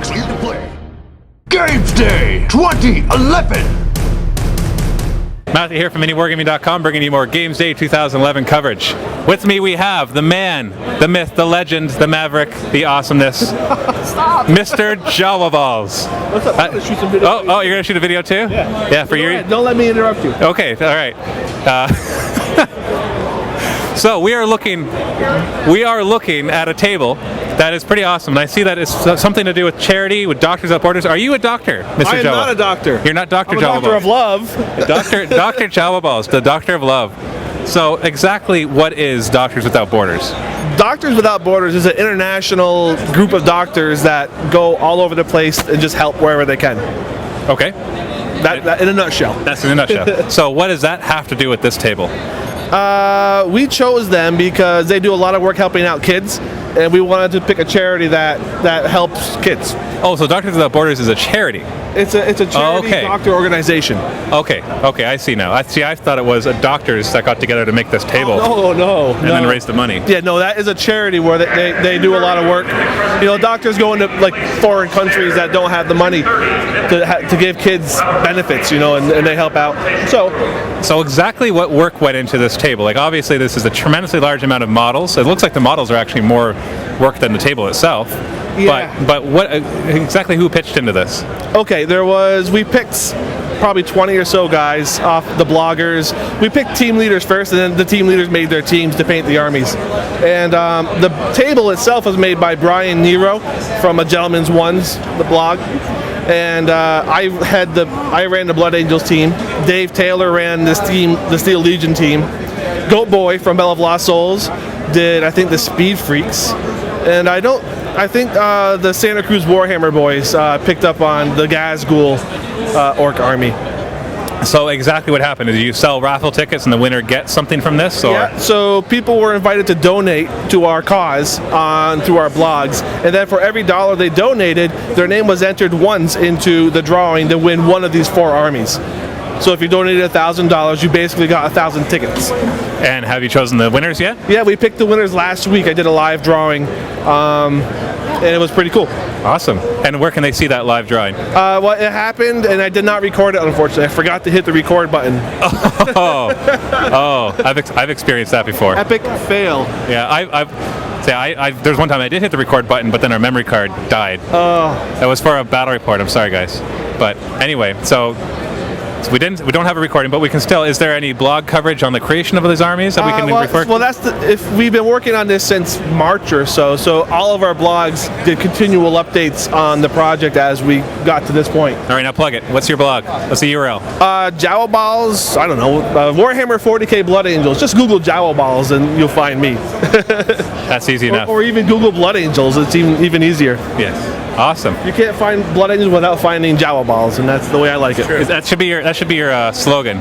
box you to play. Games Day 2011. Matthew here from MiniWargaming.com, bringing you more Games Day 2011 coverage. With me we have the man, the myth, the legend, the maverick, the awesomeness, Mr. Jawaballs. What's up? I'm gonna shoot some video. Oh, you're gonna shoot a video too? Yeah. For your. Don't let me interrupt you. Okay, all right. So we are looking at a table that is pretty awesome, and I see that it's something to do with charity, with Doctors Without Borders. Are you a doctor, Mr. I am Jawa? not a doctor. You're not Dr. I'm a Jawaballs. doctor of love. Dr. Jawaballs, the Doctor of Love. So exactly what is Doctors Without Borders? Doctors Without Borders is an international group of doctors that go all over the place and just help wherever they can. Okay. That in a nutshell. That's in a nutshell. So what does that have to do with this table? We chose them because they do a lot of work helping out kids, and we wanted to pick a charity that helps kids. Oh, so Doctors Without Borders is a charity. It's a charity doctor organization. Okay, I see now. I thought it was doctors that got together to make this table. No. And then raise the money. Yeah, no, that is a charity where they do a lot of work. You know, doctors go into like foreign countries that don't have the money to give kids benefits, you know, and they help out. So exactly what work went into this table? Like obviously this is a tremendously large amount of models. It looks like the models are actually more work than the table itself. Yeah. But what exactly who pitched into this? Okay, we picked probably 20 or so guys off the bloggers. We picked team leaders first, and then the team leaders made their teams to paint the armies. And the table itself was made by Brian Nero from A Gentleman's Ones, the blog. And I ran the Blood Angels team. Dave Taylor ran this team, the Steel Legion team. Goat Boy from Bell of Lost Souls did, I think, the Speed Freaks. And I think the Santa Cruz Warhammer boys picked up on the Gazgul Orc army. So exactly what happened is you sell raffle tickets and the winner gets something from this? Or? Yeah, so people were invited to donate to our cause through our blogs, and then for every dollar they donated, their name was entered once into the drawing to win one of these 4 armies. So if you donated $1,000, you basically got 1,000 tickets. And have you chosen the winners yet? Yeah, we picked the winners last week. I did a live drawing, and it was pretty cool. Awesome. And where can they see that live drawing? Well, it happened, and I did not record it, unfortunately. I forgot to hit the record button. I've experienced that before. Epic fail. Yeah, there's one time I did hit the record button, but then our memory card died. Oh. That was for a battle report. I'm sorry, guys. But anyway, so we don't have a recording, but we can still. Is there any blog coverage on the creation of these armies that we can refer? Well, if we've been working on this since March or so. So all of our blogs did continual updates on the project as we got to this point. All right, now plug it. What's your blog? What's the URL? Jawaballs. I don't know. Warhammer 40k Blood Angels. Just Google Jawaballs and you'll find me. That's easy enough. Or even Google Blood Angels. It's even easier. Yes. Awesome. You can't find Blood Angels without finding Jawaballs, and that's the way I like it. Sure. That should be your slogan.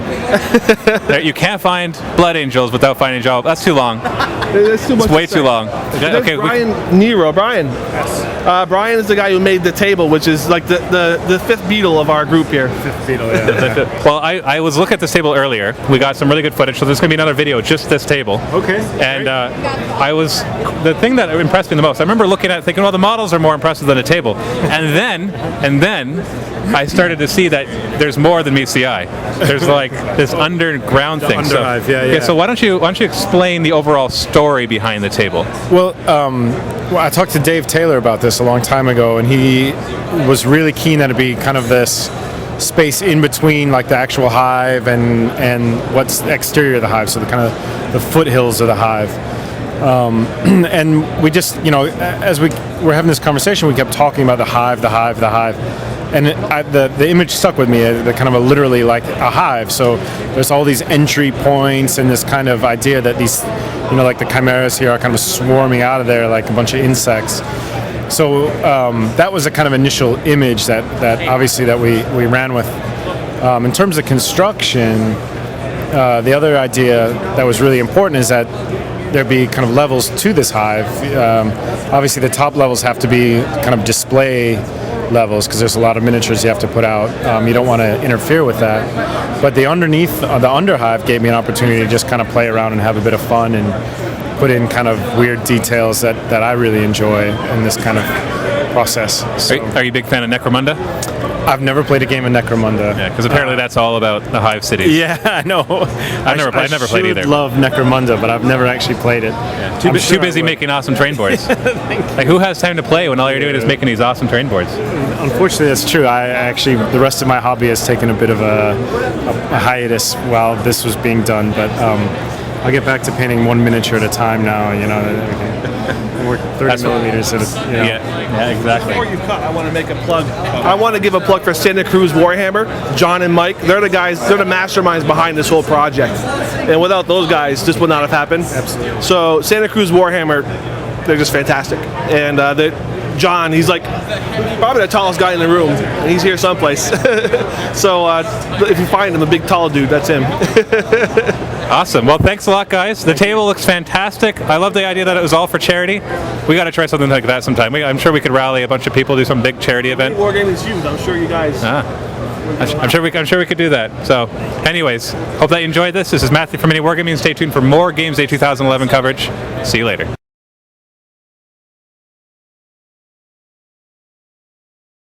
You can't find Blood Angels without finding Jawaballs. That's too long. That's too much. It's way too long. Okay, Brian Nero. Brian. Yes. Brian is the guy who made the table, which is like the fifth beetle of our group here. Fifth beetle, yeah. Well, I was looking at this table earlier. We got some really good footage, so there's going to be another video just this table. Okay. And the thing that impressed me the most, I remember looking at it thinking, well, the models are more impressive than the table. And then I started to see that there's more than meets the eye. There's like this underground thing. Underhive, yeah. So why don't you explain the overall story behind the table? Well, I talked to Dave Taylor about this a long time ago, and he was really keen that it be kind of this space in between like the actual hive and what's the exterior of the hive, so the kind of the foothills of the hive. And we just, as we were having this conversation, we kept talking about the hive, and the image stuck with me. The kind of literally like a hive. So there's all these entry points and this kind of idea that these, like the chimeras here are kind of swarming out of there like a bunch of insects. So that was a kind of initial image that obviously that we ran with. In terms of construction, the other idea that was really important is that there'd be kind of levels to this hive. Obviously, the top levels have to be kind of display levels because there's a lot of miniatures you have to put out. You don't want to interfere with that. But the underneath, the underhive gave me an opportunity to just kind of play around and have a bit of fun and put in kind of weird details that I really enjoy in this kind of process. So Are you a big fan of Necromunda? I've never played a game of Necromunda. Yeah, because apparently that's all about the Hive cities. Yeah, I know. I've never played either. I love Necromunda, but I've never actually played it. Too busy making awesome train boards. Like, who has time to play when all you're doing is making these awesome train boards? Unfortunately, that's true. I actually, the rest of my hobby has taken a bit of a hiatus while this was being done, but I'll get back to painting one miniature at a time now. You know, we can work 30 millimeters at a, you know. Yeah, exactly. Before you cut, I want to make a plug. I want to give a plug for Santa Cruz Warhammer. John and Mike, they're the guys, they're the masterminds behind this whole project. And without those guys, this would not have happened. Absolutely. So Santa Cruz Warhammer, they're just fantastic. And John, he's like probably the tallest guy in the room. And he's here someplace. So if you find him, a big tall dude, that's him. Awesome. Well, thanks a lot, guys. The table looks fantastic. I love the idea that it was all for charity. We got to try something like that sometime. I'm sure we could rally a bunch of people, do some big charity event. Wargaming's huge. I'm sure you guys. I'm sure we could do that. So, anyways, hope that you enjoyed this. This is Matthew from Mini Wargaming. Stay tuned for more Games Day 2011 coverage. See you later.